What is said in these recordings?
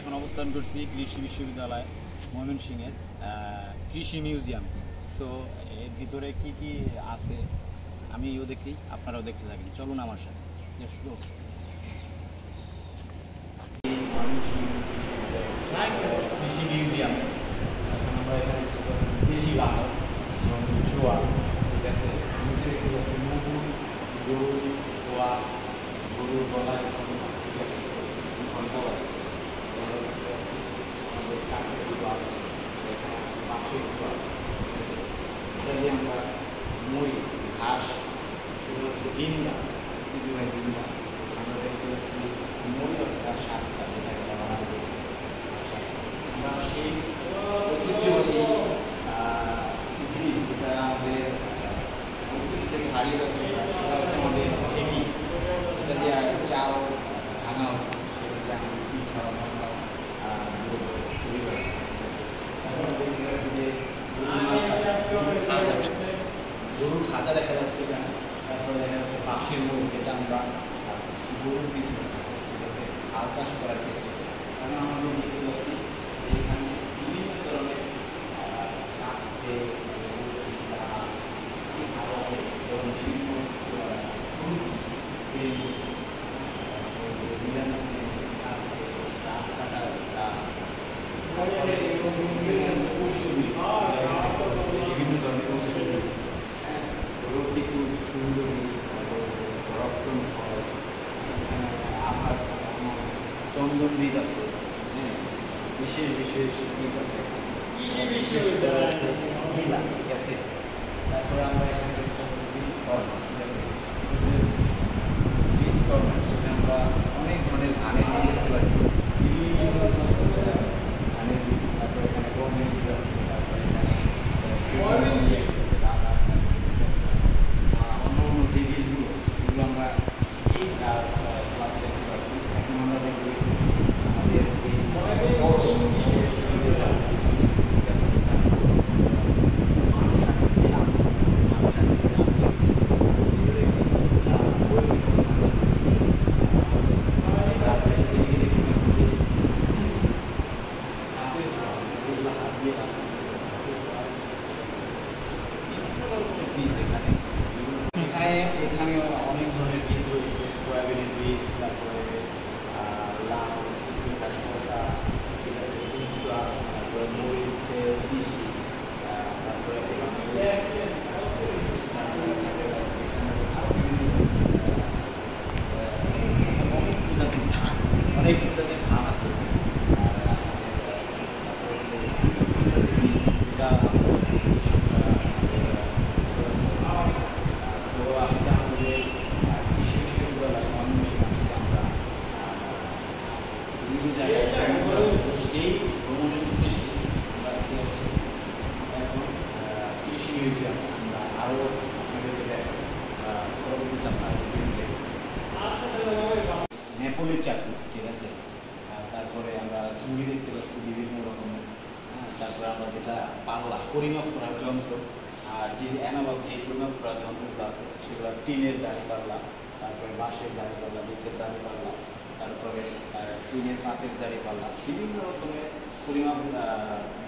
এখন অবস্থান করছি কৃষি বিশ্ববিদ্যালয় ময়মনসিংহের কৃষি মিউজিয়াম। সো এর ভিতরে কি কি আছে আমিও দেখি, আপনারাও দেখতে থাকেন, চলুন আমার সাথে। Let's go. কৃষি মিউজিয়াম, এখন আমরা এখানে কৃষি বাহন এবং ছোয়া, ঠিক আছে, নিচে দেখতে পাচ্ছি মুগুর, গরু ছোয়া, গরুর গলায়, ঠিক আছে, ঘন্টা বাজে। আমাদের কাঠের দোয়া, এখানে বাঁশের দোয়া, ঠিক আছে। এটা দিয়ে আমরা মই, ঘাস, সেগুলো হচ্ছে ডিমটা, ডিমটা আমরা দেখতে পাচ্ছি মই অর্থাৎ শাকটা, যেটাকে বলা হয় আমরা সেই ঐতিহ্যবাহী পৃথিবী, যেটা আমাদের ঐতিহ্য থেকে হারিয়ে যাচ্ছে, সেটা হচ্ছে আমাদের ঢেঁকি। এটা দিয়ে চাল ভাঙা হতো, সেটা পিঠা ভাঙা তৈরি করা। এখন দেখতে পাচ্ছি যে গরুর খাঁচা দেখা যাচ্ছে এখানে, তারপরে দেখা যাচ্ছে বাঁশের মই, যেটা আমরা গরুর পিছনে, ঠিক আছে, হাল চাষ করার ক্ষেত্রে। কারণ আমরা দেখতে পাচ্ছি যে এখানে বিভিন্ন ধরনের কাস্তে এবং বিভিন্ন বিভিন্ন ধরনের ঔষধি, রোগটি খুব সুন্দরী রয়েছে, রক্তম ফল, আভাস, চন্দন বীজ আছে, হ্যাঁ, বিশেষ বিশেষ বীজ আছে, গিলা, ঠিক আছে। তারপরে আমরা এখানে দেখতে পাচ্ছি বীজ কর্ম, ঠিক আছে, বীজ কর্ম, সেটা আমরা অনেক ধরনের ধানের বীজ দেখতে পাচ্ছি, বিভিন্ন ধানের বীজ। তারপরে এখানে গমের বীজ আছে, তারপরে এখানে অন্য অন্য যে বীজগুলো, এগুলো আমরা এই গাছ দেখতে পাচ্ছি। এখন আমরা দেখতে পাচ্ছি আমাদের এখানে অনেক ধরনের বীজ রয়েছে, সয়াবিনের বীজ, তারপরে লাউ, শসা, ঠিক আছে, তারপরে মরিচ, তেল, তিসি, তারপরে আছে অনেক প্রজাতির ধান আছে। এই ভ্রমণের উদ্দেশ্যে আমরা এখন কৃষি মিউজিয়াম আমরা আরও আপনাদেরকে দেখাই, পরবর্তীতে আপনারা নেপোলির চাকু, ঠিক আছে। তারপরে আমরা ঝুড়ি দেখতে পাচ্ছি বিভিন্ন রকমের, তারপরে আমরা যেটা পাল্লা, পরিমাপ করার যন্ত্র, আর যে অ্যানালগ যে পরিমাপ করার যন্ত্রগুলো আছে সেগুলো টিনের দাড়ি পাল্লা, তারপরে বাঁশের দাড়ি পাল্লা, বেতের দাড়ি পাল্লা, তারপরে টিনের পাতের দাড়ি পাল্লা, বিভিন্ন রকমের পরিমাপ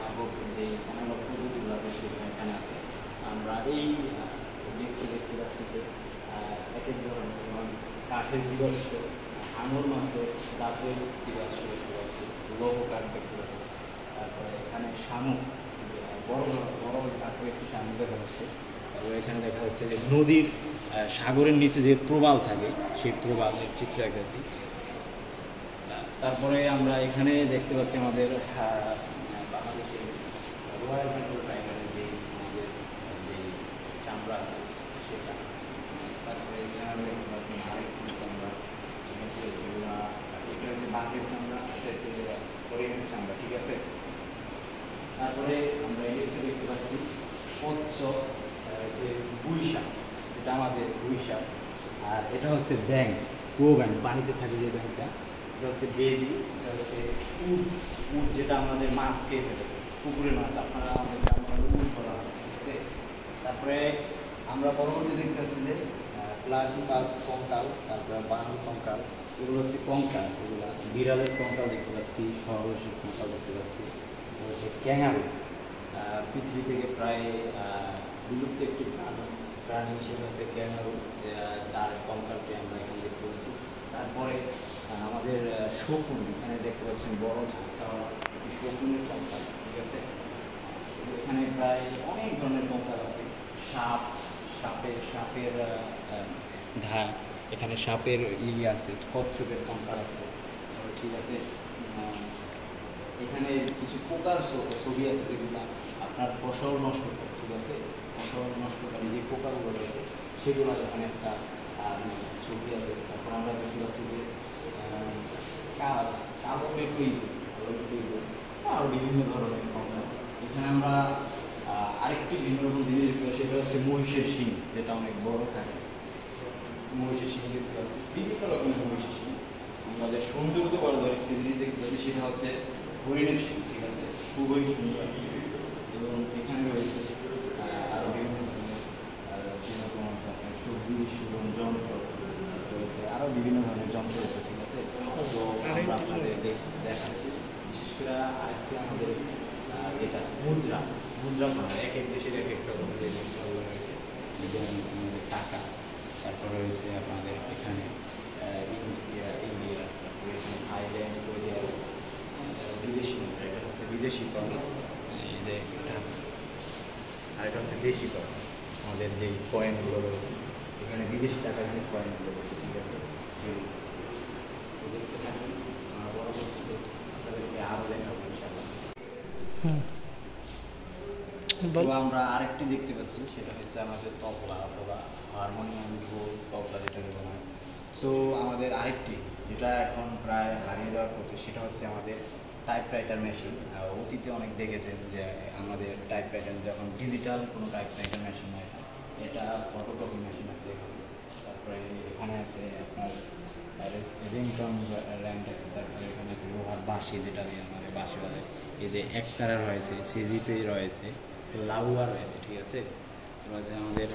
মাপক যে অ্যানালগ পদ্ধতিগুলো আছে সেগুলো এখানে আছে। আমরা এই ডেস্কে দেখতে পাচ্ছি যে এক এক ধরনের, যেমন কাঠের জীবাশ্ম, আঙুর মাছের দাঁতের জীবাশ্ম দেখতে পাচ্ছি, লৌহ কাঠ দেখতে পাচ্ছি। তারপরে এখানে শামুক, বড় বড় কাঠের একটি শামুক দেখা যাচ্ছে। তারপরে এখানে দেখা যাচ্ছে যে নদীর, সাগরের নিচে যে প্রবাল থাকে সেই প্রবালের চিত্র এঁকেছি। তারপরে আমরা এখানে দেখতে পাচ্ছি আমাদের বাংলাদেশের রয়্যাল বেঙ্গল টাইগারের যে আমাদের যে চামড়া আছে সেটা। তারপরে এখানে আমরা দেখতে পাচ্ছি আরেকটি চামড়া, ঠিক আছে, এটা হচ্ছে বাঘের চামড়া, এটা হচ্ছে হরিণের চামড়া, ঠিক আছে। তারপরে আমরা এসে দেখতে পাচ্ছি পচ্চ, হচ্ছে গুইশাক, এটা আমাদের গুইশাক। আর এটা হচ্ছে ব্যাঙ, কুয়ো ব্যাঙ, পানিতে থাকে যে ব্যাঙটা, এটা হচ্ছে বেজি, এটা হচ্ছে উট, উট যেটা আমাদের মাছ খেয়ে ফেলে, পুকুরের মাছ, আপনারা আমাদের গ্রামে উট বলা হয়, ঠিক আছে। তারপরে আমরা পরবর্তী দেখতে পাচ্ছি যে প্লাটিপাস কঙ্কাল, তারপরে বানর কঙ্কাল, এগুলো হচ্ছে কঙ্কাল, এগুলো বিড়ালের কঙ্কাল দেখতে পাচ্ছি, খরগোশের কঙ্কাল দেখতে পাচ্ছি। এটা হচ্ছে ক্যাঙ্গারু, পৃথিবী থেকে প্রায় বিলুপ্ত একটি প্রাণী, সেটা হচ্ছে ক্যাঙ্গারু, তার কঙ্কালটি আমরা এখানে দেখতে পাচ্ছি। তারপরে আমাদের শকুন, এখানে দেখতে পাচ্ছেন বড় ঝাঁকটা শকুনের কঙ্কাল, ঠিক আছে। এখানে প্রায় অনেক ধরনের কঙ্কাল আছে। সাপের এখানে সাপের আছে, কচ্ছপের কঙ্কাল আছে, ঠিক আছে। এখানে কিছু পোকার ছবি আছে যেগুলো আপনার ফসল নষ্ট করে, ঠিক আছে। ফসল নষ্টকারী যে পোকাগুলো রয়েছে সেগুলো এখানে একটা ছবি আছে। তারপর আমরা দেখতে পাচ্ছি যে কালো পেঁপে, আরও বিভিন্ন ধরনের কঙ্কাল। এখানে আমরা আরেকটি ভিন্ন রকম জিনিস দেখতে পাচ্ছি, সেটা হচ্ছে মহিষের শিং, যেটা অনেক বড় থাকে। মহিষের শিং দেখতে পাচ্ছি, বিভিন্ন রকমের মহিষের শিং। আমাদের সৌন্দর্য বর্ধনের একটি জিনিস দেখতে পাচ্ছি, সেটা হচ্ছে হরিণের শিং, ঠিক আছে, খুবই সুন্দর। এবং এখানে রয়েছে আরও বিভিন্ন ধরনের যেরকম আছে আপনার সবজি শোধন যন্ত্র রয়েছে, আরও বিভিন্ন ধরনের যন্ত্র রয়েছে, ঠিক আছে। তো আমরা আপনাদের দেখাচ্ছি। বিশেষ করে আরেকটি আমাদের যেটা মুদ্রা এক এক দেশের এক একটা ধরনের মুদ্রাগুলো রয়েছে, যেমন আমাদের টাকা, তারপর রয়েছে আপনাদের এখানে ইন্ডিয়া, রয়েছে থাইল্যান্ড, সৌদি আরব, বিদেশি মুদ্রা। এটা হচ্ছে বিদেশি কয়েন, এই যে এটা, আর এটা হচ্ছে দেশি কয়েন। আমাদের যেই কয়েনগুলো রয়েছে এখানে বিদেশি টাকার যে কয়েনগুলো রয়েছে, ঠিক আছে। দেখতে থাকুন, পরবর্তীতে আপনাদেরকে আরও দেখাবো ইনশাআল্লাহ। তো আমরা আরেকটি দেখতে পাচ্ছি, সেটা হচ্ছে আমাদের তবলা অথবা হারমোনিয়াম, তবলা যেটাকে বলা হয়। তো আমাদের আরেকটি যেটা এখন প্রায় হারিয়ে যাওয়ার পথে, সেটা হচ্ছে আমাদের টাইপরাইটার মেশিন। অতীতে অনেক দেখেছেন যে আমাদের টাইপরাইটার যখন ডিজিটাল কোনো টাইপরাইটার মেশিন হয়, এটা ফটোকপি মেশিন আছে এখানে। তারপরে এখানে আছে আপনার রিংটন র্যাম্প আছে। তারপরে এখানে আছে লোহার বাঁশি, যেটা দিয়ে আমাদের বাঁশি বাজে। এই যে একতারা রয়েছে, সিজিপি রয়েছে, লাউয়া রয়েছে, ঠিক আছে। রয়েছে আমাদের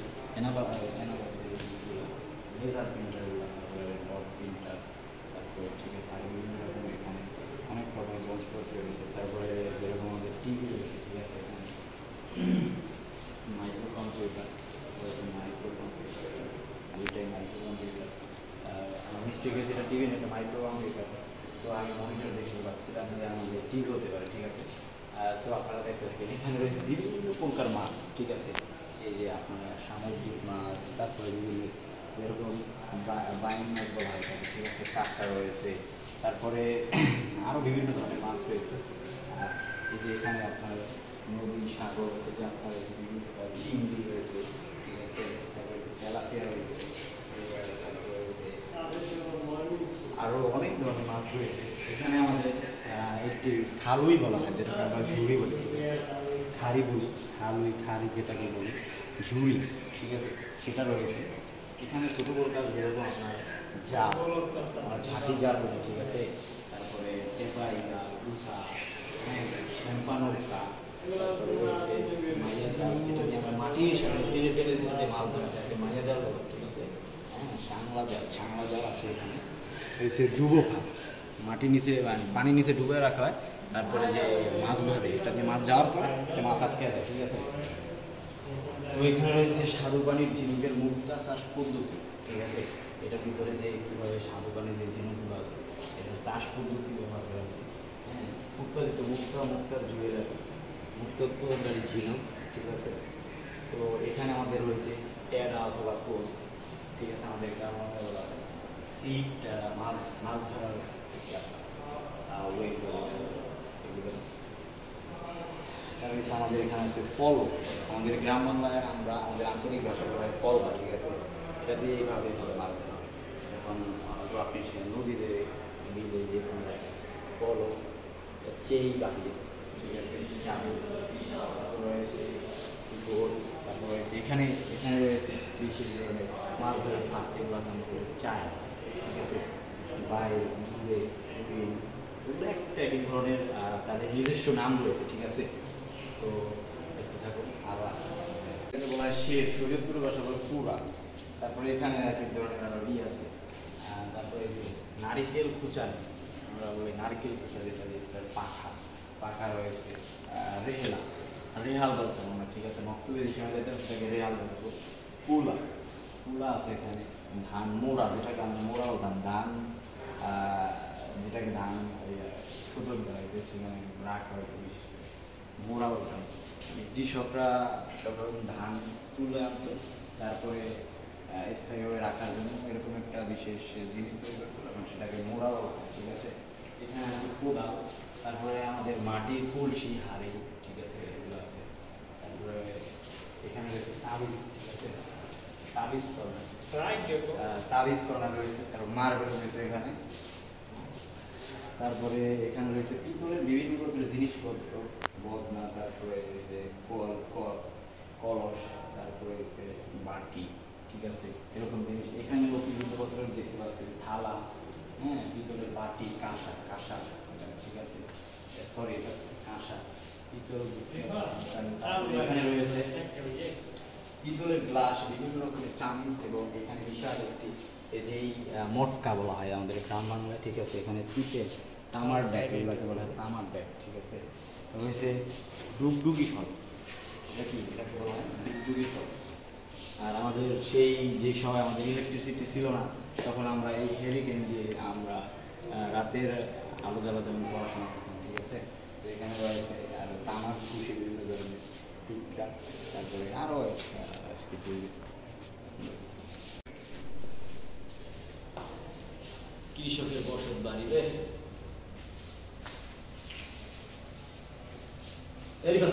লেজার প্রিন্টারগুলো, তারপরে ডট প্রিন্টার, তারপরে ঠিক আছে আরও বিভিন্ন রকম এখানে অনেক রকমের যন্ত্রপাতি রয়েছে। তারপরে যেরকম আমাদের টিভি রয়েছে, ঠিক আছে। এখানে মাইক্রো কম্পিউটার রয়েছে, দুইটাই মাইক্রো কম্পিউটার। আমার মিস্টেক হয়েছে, এটা টিভি না, এটা মাইক্রো কম্পিউটার। সো আমি মনিটর দেখতে পাচ্ছিলাম যে আমাদের টিভি হতে পারে, ঠিক আছে। সো আপনারা দেখতে থাকেন। এখানে রয়েছে বিভিন্ন প্রকার মাছ, ঠিক আছে। এই যে আপনার সামুদ্রিক মাছ, তারপরে বিভিন্ন যেরকম বাইন মাছ বলা হয় থাকে, ঠিক আছে, কাঁকড়া রয়েছে। তারপরে আরও বিভিন্ন ধরনের মাছ রয়েছে। এই যে এখানে আপনার নদী, সাগর, যে আপনার চিংড়ি রয়েছে, ঠিক আছে। তারপরে রয়েছে তেলাপিয়া রয়েছে, আরও অনেক ধরনের মাছ রয়েছে। এখানে আমাদের একটি খালুই বলা হয়, যেটাকে আমরা ঝুড়ি বলি, খাড়ি বলি, খাড়ি যেটাকে বলি ঝুড়ি, ঠিক আছে, সেটা রয়েছে। এখানে ছোটো বড় কাজ যেরকম আপনার জাল, ঝাঁকি জাল বলি, ঠিক আছে। তারপরে টেপাই জাল, উষা, শ্যাম্পা নৌকা, তারপরে রয়েছে মাইয়া জাল, যেটা দিয়ে আমরা মাটির সাথে টেনে টেনে দিতে মাছ ধরা যায়, মাইয়া জাল বলো, ঠিক আছে। সাংলা জাল আছে। এখানে রয়েছে ডুবো ফাঁক, মাটির নিচে পানির নিচে ডুবে রাখা হয়, তারপরে যে মাছ ধরে, এটা দিয়ে মাছ যাওয়ার পরে মাছ আটকে যায়, ঠিক আছে। তো এখানে রয়েছে স্বাদু পানির ঝিনুকের মুক্তা চাষ পদ্ধতি, ঠিক আছে। এটার ভিতরে যে কীভাবে স্বাদু পানির যে ঝিনুকগুলো আছে, এটা চাষ পদ্ধতি ব্যবহার করা আছে। হ্যাঁ, উৎপাদিত মুক্তার জুয়েলারি, মুক্তোৎপাদনকারী ঝিনুক, ঠিক আছে। তো এখানে আমাদের রয়েছে ট্যাডা অথবা কোচ, ঠিক আছে। আমাদের গ্রামে বলা হয় সিপ, মাছ ধরার ওয়েট এগুলো। আমাদের এখানে আছে পলো, আমাদের গ্রাম বাংলায় আমরা আমাদের আঞ্চলিক ভাষা বলা হয় পলবা, ঠিক আছে। এটা দিয়ে এইভাবে মাছ ধরা হয়। এখন আপনি নদীতে বিলে যে কোনো পলো, চেই বাহিয়ে, ঠিক আছে, রয়েছে গোল, তারপর রয়েছে এখানে রয়েছে বিশেষ ধরনের মাছ ধরে ফাঁক, এগুলো আমাদের চায়, ঠিক আছে। বাইরে একটা এক ধরনের তাদের নিজস্ব নাম রয়েছে, ঠিক আছে। তো দেখতে থাকুন। আরও আছে বলা হয় শের, শরীয়তপুরের ভাষা বলে পুরা। তারপরে এখানে এক এক ধরনের আরও আছে। তারপরে নারিকেল খুচানি, আমরা বলি নারিকেল খুচা, যেটা পাখা পাখা রয়েছে, রেহেলা রেহাল বলতাম আমরা, ঠিক আছে, মক্তবের সময় যেটা সেটাকে রেহাল বলতো। কুলা কুলা আছে এখানে। ধান মোড়া, যেটাকে আমরা মোড়া বলতাম, ধান যেটাকে ধান সুতোর বেড়াইতে সেখানে রাখা হয়তো, বিশেষ করে মোড়া বলতাম। কৃষকরা তখন ধান তুলে আনতো, তারপরে স্থায়ীভাবে রাখার জন্য এরকম একটা বিশেষ জিনিস তৈরি করতো, তখন সেটাকে মোড়া বলা হয়, ঠিক আছে। এখানে আছে কোদাল, তারপরে আমাদের মাটির কলসি, হাঁড়ি, ঠিক আছে, এগুলো আছে। তারপরে এখানে রয়েছে তাবিজ, ঠিক আছে, তাবিজ কর্নার, তাবিজ কর্নার রয়েছে, তারপর মার্বেল রয়েছে এখানে। তারপরে এখানে রয়েছে পিতলের বিভিন্ন প্রকারের জিনিসপত্র, বদনা, তারপরে রয়েছে কলস, তারপরে রয়েছে বাটি, ঠিক আছে, এরকম জিনিস। এখানে বিভিন্ন প্রকারের দেখতে পাচ্ছি থালা, হ্যাঁ, পিতলের বাটি, কাঁসা কাঁসা, ঠিক আছে, সরি এটা কাঁসা, পিতল। এখানে রয়েছে পিতলের গ্লাস, বিভিন্ন রকমের চামচ, এবং এখানে বিশাল একটি এই যেই মটকা বলা হয় আমাদের গ্রাম বাংলায়, ঠিক আছে। এখানে পিতল তামার ব্যাগ, এগুলোকে বলা হয় তামার ব্যাগ, ঠিক আছে। রয়েছে ডুগডুগি ফল, এটা কি, এটাকে বলা হয় ডুগডুগি ফল। আর আমাদের সেই যে সময় আমাদের ইলেকট্রিসিটি ছিল না, তখন আমরা এই হেরিকেন দিয়ে আমরা রাতের আলো জ্বালা যেমন পড়াশোনা করতাম, ঠিক আছে। তো এখানে রয়েছে আর তামার খুশি, বিভিন্ন ধরনের টিকা, তারপরে আরও কিছু। কৃষকের বসত বাড়িতে এরকম